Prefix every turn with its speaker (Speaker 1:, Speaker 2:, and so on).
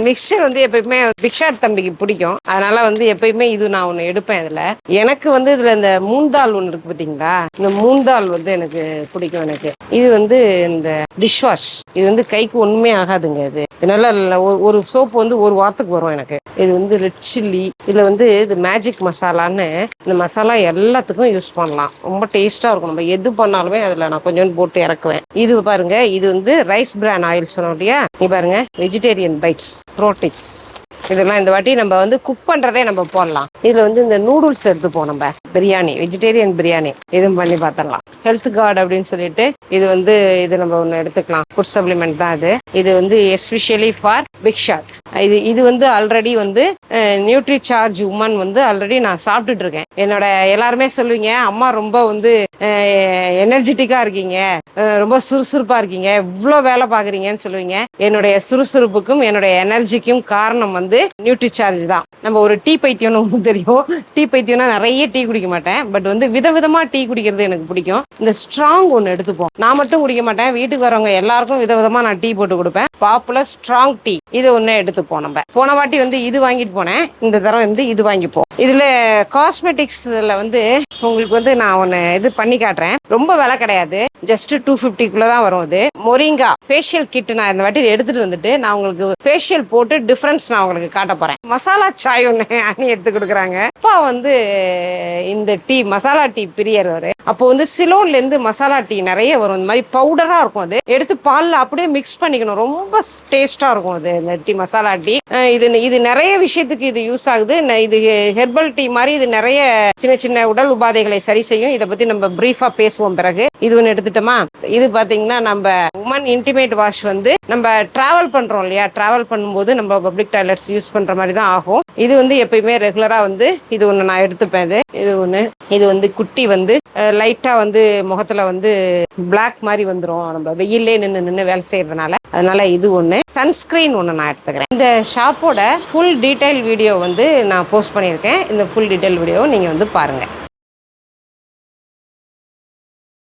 Speaker 1: Mixer வந்து எப்பயுமே பிக்ஷாட் தம்பிக்கு பிடிக்கும். அதனால வந்து எப்பயுமே இது நான் ஒன்று எடுப்பேன். இதுல எனக்கு வந்து இதுல இந்த மூந்தால் ஒன்று இருக்கு பார்த்தீங்களா, இந்த மூந்தால் வந்து எனக்கு பிடிக்கும். எனக்கு இது வந்து இந்த டிஷ் வாஷ், இது வந்து கைக்கு ஒண்ணுமே ஆகாதுங்க. இது நல்லா ஒரு சோப்பு வந்து ஒரு வாரத்துக்கு வரும் எனக்கு. இது வந்து ரெட் சில்லி, இதுல வந்து இது மேஜிக் மசாலான்னு, இந்த மசாலா எல்லாத்துக்கும் யூஸ் பண்ணலாம். ரொம்ப டேஸ்டா இருக்கும். நம்ம எது பண்ணாலுமே அதுல நான் கொஞ்சம் போட்டு இறக்குவேன். இது பாருங்க, இது வந்து ரைஸ் பிரான் ஆயில் சொன்னோம் இல்லையா, நீ பாருங்க வெஜிடேரியன் பைட்ஸ் ப்ரோட்டீன்ஸ். இதெல்லாம் இந்த வாட்டி நம்ம வந்து குக் பண்றதே நம்ம போடலாம். இதுல வந்து இந்த நூடுல்ஸ் எடுத்துப்போம், நம்ம பிரியாணி, வெஜிடேரியன் பிரியாணி இதுவும் பண்ணி பார்த்துடலாம். ஹெல்த் கார்டு அப்படின்னு சொல்லிட்டு இது வந்து இது நம்ம ஒன்று எடுத்துக்கலாம். ஃபுட் சப்ளிமெண்ட் தான் இது. இது வந்து எஸ்பெஷலி ஃபார் பிக் ஷாட். இது வந்து ஆல்ரெடி வந்து நியூட்ரி சார்ஜ் உமன் வந்து ஆல்ரெடி நான் சாப்பிட்டுட்டு இருக்கேன். என்னோட எல்லாருமே சொல்லுவீங்க, அம்மா ரொம்ப வந்து எனர்ஜெட்டிக்கா இருக்கீங்க, ரொம்ப சுறுசுறுப்பா இருக்கீங்க, இவ்வளோ வேலை பார்க்குறீங்கன்னு சொல்லுவீங்க. என்னுடைய சுறுசுறுப்புக்கும் என்னுடைய எனர்ஜிக்கும் காரணம் வந்து நியூட்ரி சார்ஜ் தான். நம்ம ஒரு டீ பைத்தியம்னு உங்களுக்கு தெரியும். டீ பைத்தியம்னா நிறைய டீ குடிக்க மாட்டேன், பட் வந்து விதவிதமா டீ குடிக்கிறது எனக்கு பிடிக்கும். இந்த ஸ்ட்ராங் ஒன்று எடுத்துப்போம். நான் மட்டும் குடிக்க மாட்டேன், வீட்டுக்கு வரவங்க எல்லாருக்கும் விதவிதமா நான் டீ போட்டு கொடுப்பேன். பாப்புலர் ஸ்ட்ராங் டீ இது ஒன்று எடுத்துப்போம். நம்ம போன வாட்டி வந்து இது வாங்கிட்டு போனேன், இந்த தரம் வந்து இது வாங்கிப்போம். இதுல காஸ்மெட்டிக்ஸ்ல வந்து உங்களுக்கு வந்து நான் ஒன்று இது பண்ணி காட்டுறேன். ரொம்ப விலை கிடையாது, ஜஸ்ட் 250 தான் வரும். அது மொரிங்கா ஃபேஷியல் கிட் நான் இந்த வாட்டி எடுத்துட்டு வந்துட்டு நான் உங்களுக்கு ஃபேஷியல் போட்டு டிஃபரன்ஸ் நான் உங்களுக்கு காட்ட போறேன். மசாலா சாய் ஒன்று அண்ணி எடுத்து கொடுக்குறாங்க. அப்பா வந்து இந்த டீ மசாலா டீ பிரியர் வரு. அப்போ வந்து சிலோன்ல இருந்து மசாலா டீ நிறைய வரும். இந்த மாதிரி பவுடரா இருக்கும். அது எடுத்து பால்ல அப்படியே மிக்ஸ் பண்ணிக்கணும். ரொம்ப டேஸ்டா இருக்கும் அது, இந்த டீ மசாலா டீ. இது நிறைய விஷயத்துக்கு இது யூஸ் ஆகுது. இது ஹெர்பல் டீ மாதிரி இது நிறைய சின்ன சின்ன உடல் உபாதைகளை சரி செய்யும். இதை பத்தி நம்ம பிரீஃபா பேசுவோம் பிறகு. இது ஒன்று எடுத்துட்டோமா. இது பாத்தீங்கன்னா நம்ம உமன் இன்டிமேட் வாஷ் வந்து நம்ம டிராவல் பண்றோம் இல்லையா, டிராவல் பண்ணும்போது நம்ம பப்ளிக் டாய்லெட்ஸ் யூஸ் பண்ற மாதிரி தான் ஆகும். இது வந்து எப்பயுமே ரெகுலரா வந்து இது ஒன்று நான் எடுத்துப்பேன். இது ஒன்று. இது வந்து குட்டி வந்து லைட்டா வந்து முகத்துல வந்து பிளாக் மாதிரி வந்துடும் நம்ம வெயிலே நின்று வேலை செய்யறதுனால. அதனால இது ஒன்று. சன்ஸ்கிரீன் ஒன்று நான் எடுத்துக்கிறேன். இந்த ஷாப்போட ஃபுல் டீடைல் வீடியோ வந்து நான் போஸ்ட் பண்ணியிருக்கேன். இந்த ஃபுல் டீடைல் வீடியோவை நீங்கள் வந்து பாருங்கள்.